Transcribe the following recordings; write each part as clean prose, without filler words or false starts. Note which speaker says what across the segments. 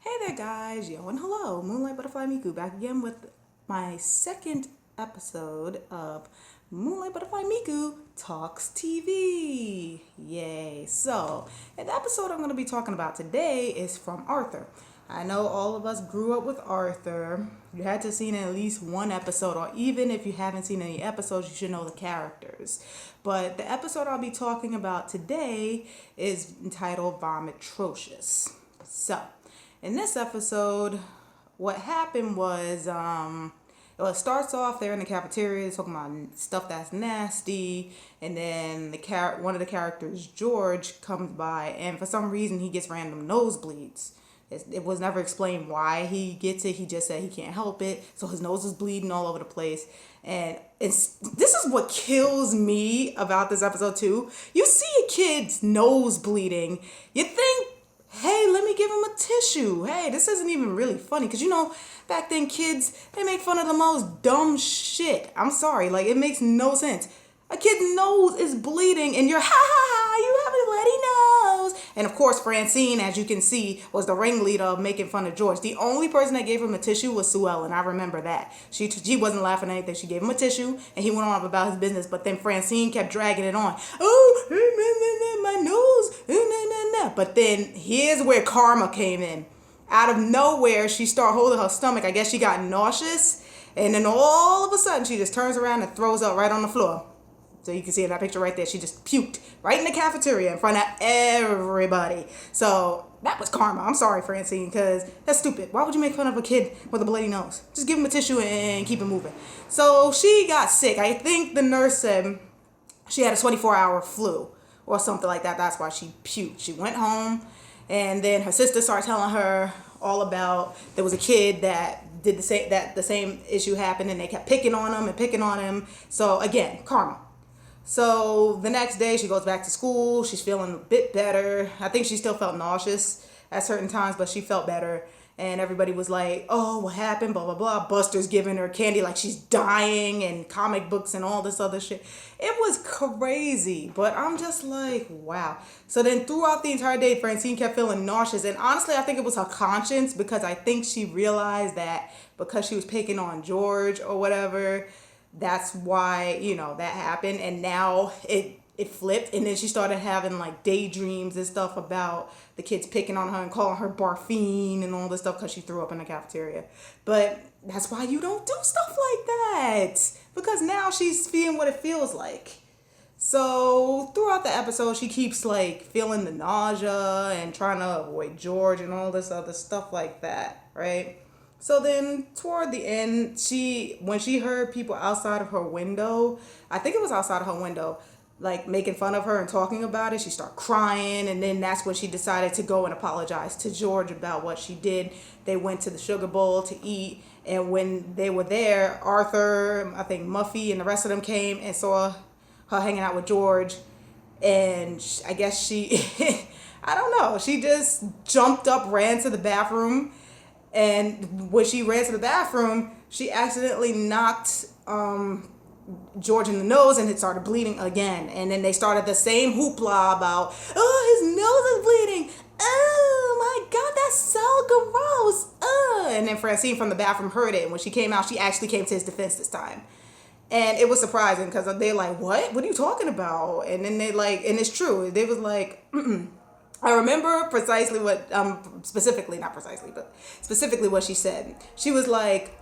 Speaker 1: Hey there guys, yo and hello, Moonlight Butterfly Miku back again with my second episode of Moonlight Butterfly Miku Talks TV. Yay. So, the episode I'm going to be talking about today is from Arthur. I know all of us grew up with Arthur. You had to have seen at least one episode, or even if you haven't seen any episodes, you should know the characters. But the episode I'll be talking about today is entitled Vomitrocious. So, in this episode, what happened was, it starts off there in the cafeteria talking about stuff that's nasty, and then one of the characters, George, comes by, and for some reason he gets random nosebleeds. It was never explained why he gets it. He just said he can't help it, so his nose is bleeding all over the place. And this is what kills me about this episode too. You see a kid's nose bleeding, you think, hey, let me give him a tissue. Hey, this isn't even really funny. Because, back then kids, they make fun of the most dumb shit. I'm sorry. Like, it makes no sense. A kid's nose is bleeding and you're, ha ha ha, you have a bloody nose. And of course, Francine, as you can see, was the ringleader of making fun of George. The only person that gave him a tissue was Sue Ellen. I remember that. She wasn't laughing at anything. She gave him a tissue and he went on about his business. But then Francine kept dragging it on. Oh, my nose. But then here's where karma came in. Out of nowhere, she started holding her stomach. I guess she got nauseous. And then all of a sudden, she just turns around and throws up right on the floor. So you can see in that picture right there, she just puked right in the cafeteria in front of everybody. So that was karma. I'm sorry, Francine, because that's stupid. Why would you make fun of a kid with a bloody nose? Just give him a tissue and keep it moving. So she got sick. I think the nurse said she had a 24-hour flu or something like that. That's why she puked. She went home, and then her sister started telling her all about there was a kid that did the same issue happened, and they kept picking on him. So again, karma. So the next day she goes back to school. She's feeling a bit better. I think she still felt nauseous at certain times, but she felt better. And everybody was like, oh, what happened? Blah, blah, blah. Buster's giving her candy like she's dying, and comic books and all this other shit. It was crazy, but I'm just like, wow. So then throughout the entire day, Francine kept feeling nauseous. And honestly, I think it was her conscience, because I think she realized that because she was picking on George or whatever, that's why, that happened. And now it flipped, and then she started having like daydreams and stuff about the kids picking on her and calling her barfine and all this stuff because she threw up in the cafeteria. But that's why you don't do stuff like that, because now she's feeling what it feels like. So throughout the episode, she keeps like feeling the nausea and trying to avoid George and all this other stuff like that, right? So then toward the end, when she heard people outside of her window, I think it was outside of her window, like making fun of her and talking about it, she started crying. And then that's when she decided to go and apologize to George about what she did. They went to the Sugar Bowl to eat. And when they were there, Arthur, I think Muffy and the rest of them came and saw her hanging out with George. And I guess I don't know, she just jumped up, ran to the bathroom. And when she ran to the bathroom, she accidentally knocked George in the nose, and it started bleeding again. And then they started the same hoopla about, oh, his nose is bleeding. Oh my God, that's so gross. And then Francine from the bathroom heard it. And when she came out, she actually came to his defense this time. And it was surprising because they're like, what? What are you talking about? And then and it's true. They was like, I remember precisely what, specifically what she said. She was like,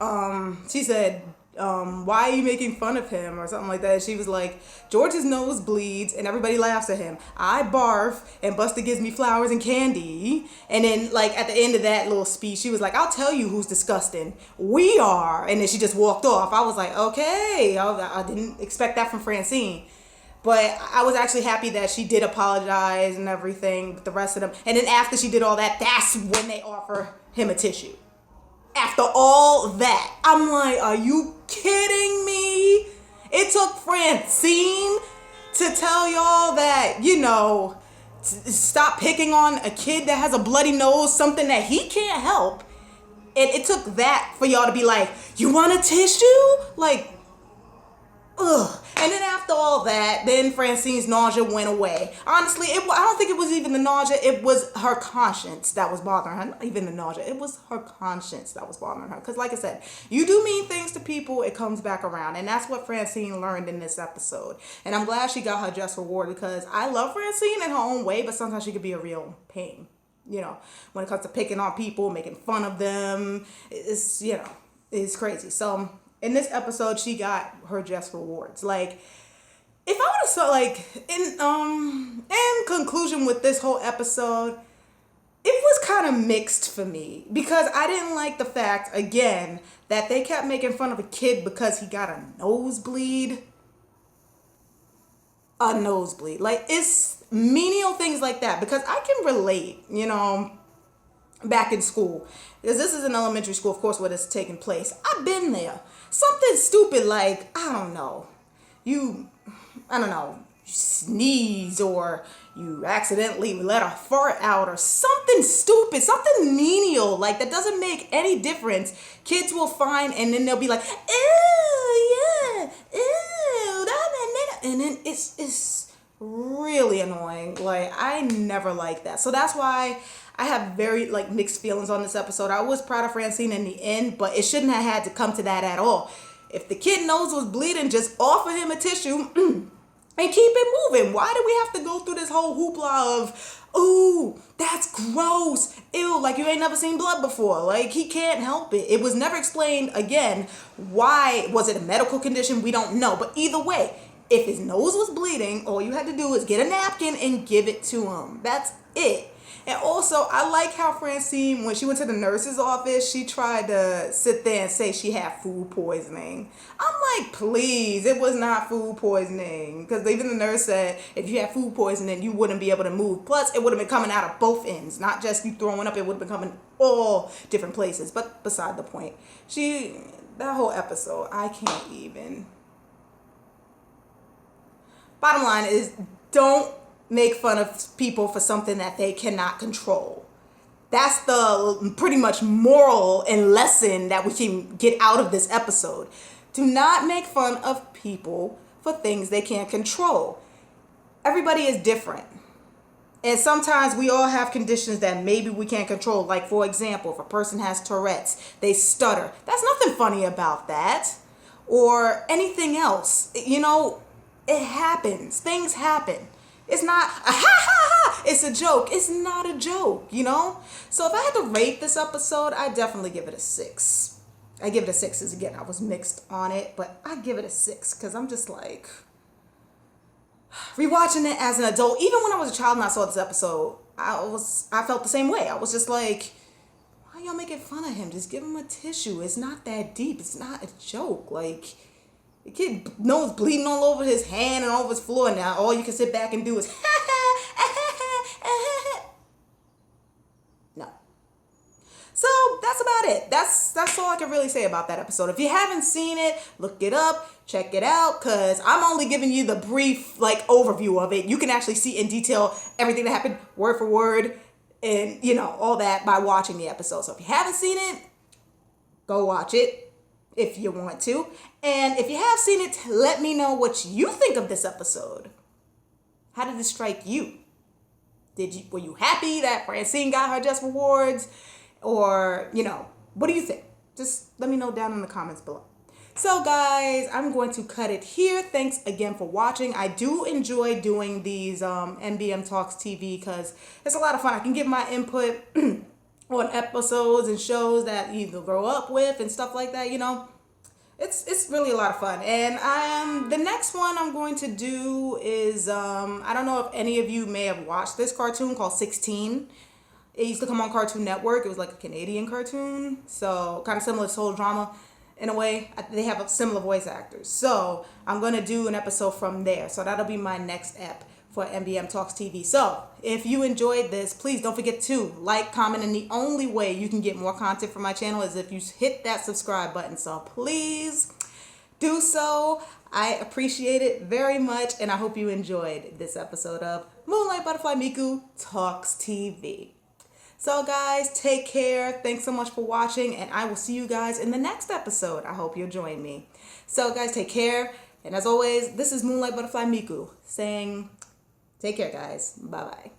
Speaker 1: she said, why are you making fun of him or something like that? She was like, George's nose bleeds and everybody laughs at him. I barf and Buster gives me flowers and candy. And then like at the end of that little speech, she was like, I'll tell you who's disgusting. We are. And then she just walked off. I was like, okay. I didn't expect that from Francine. But I was actually happy that she did apologize and everything with the rest of them. And then after she did all that, that's when they offer him a tissue. After all that, I'm like, are you kidding me? It took Francine to tell y'all that, stop picking on a kid that has a bloody nose, something that he can't help. And it took that for y'all to be like, you want a tissue? Like, ugh. And then after all that, then Francine's nausea went away. Honestly, I don't think it was even the nausea. It was her conscience that was bothering her. Not even the nausea. It was her conscience that was bothering her. Because like I said, you do mean things to people, it comes back around. And that's what Francine learned in this episode. And I'm glad she got her just reward, because I love Francine in her own way, but sometimes she could be a real pain. You know, when it comes to picking on people, making fun of them, it's crazy. So in this episode, she got her just rewards. Like, if I would have like in conclusion with this whole episode, it was kind of mixed for me, because I didn't like the fact, again, that they kept making fun of a kid because he got a nosebleed. A nosebleed. Like, it's menial things like that, because I can relate, back in school, because this is an elementary school, of course, where this is taking place. I've been there. Something stupid like, you sneeze, or you accidentally let a fart out, or something stupid, something menial, like that doesn't make any difference. Kids will find, and then they'll be like, ew, yeah, ew, and then it's really annoying. Like, I never like that. So that's why I have very mixed feelings on this episode. I was proud of Francine in the end, but it shouldn't have had to come to that at all. If the kid nose was bleeding, just offer him a tissue and keep it moving. Why do we have to go through this whole hoopla of, ooh, that's gross, ew, like you ain't never seen blood before? Like, he can't help it. It was never explained, again, why. Was it a medical condition? We don't know. But either way, if his nose was bleeding, all you had to do is get a napkin and give it to him. That's it. And also, I like how Francine, when she went to the nurse's office, she tried to sit there and say she had food poisoning. I'm like, please, it was not food poisoning. Because even the nurse said, if you had food poisoning, you wouldn't be able to move. Plus, it would have been coming out of both ends. Not just you throwing up, it would have been coming all different places. But beside the point, that whole episode, I can't even. Bottom line is, don't make fun of people for something that they cannot control. That's the pretty much moral and lesson that we can get out of this episode. Do not make fun of people for things they can't control. Everybody is different. And sometimes we all have conditions that maybe we can't control. Like, for example, if a person has Tourette's, they stutter. There's nothing funny about that. Or anything else. It happens. Things happen. It's not a ha ha ha. It's a joke. It's not a joke, So if I had to rate this episode, I definitely give it a 6. I give it a 6 because, again, I was mixed on it, but I give it a 6 because I'm just like, rewatching it as an adult. Even when I was a child and I saw this episode, I felt the same way. I was just like, why y'all making fun of him? Just give him a tissue. It's not that deep. It's not a joke. Like, the kid nose bleeding all over his hand and all over his floor, and now all you can sit back and do is no. So that's about it. That's all I can really say about that episode. If you haven't seen it, look it up, check it out, because I'm only giving you the brief overview of it. You can actually see in detail everything that happened word for word and all that by watching the episode. So if you haven't seen it, go watch it if you want to. And if you have seen it, let me know what you think of this episode. How did this strike you? Were you happy that Francine got her just rewards? Or, what do you think? Just let me know down in the comments below. So guys, I'm going to cut it here. Thanks again for watching. I do enjoy doing these MBM Talks TV because it's a lot of fun. I can give my input on episodes and shows that you grow up with and stuff like that, It's really a lot of fun. And the next one I'm going to do is, I don't know if any of you may have watched this cartoon called 16. It used to come on Cartoon Network. It was like a Canadian cartoon. So kind of similar to Soul Drama in a way. They have similar voice actors. So I'm going to do an episode from there. So that'll be my next ep for MBM Talks TV. So if you enjoyed this, please don't forget to like, comment, and the only way you can get more content from my channel is if you hit that subscribe button. So please do so. I appreciate it very much, and I hope you enjoyed this episode of Moonlight Butterfly Miku Talks TV. So guys, take care. Thanks so much for watching, and I will see you guys in the next episode. I hope you'll join me. So guys, take care. And as always, this is Moonlight Butterfly Miku saying, take care, guys. Bye-bye.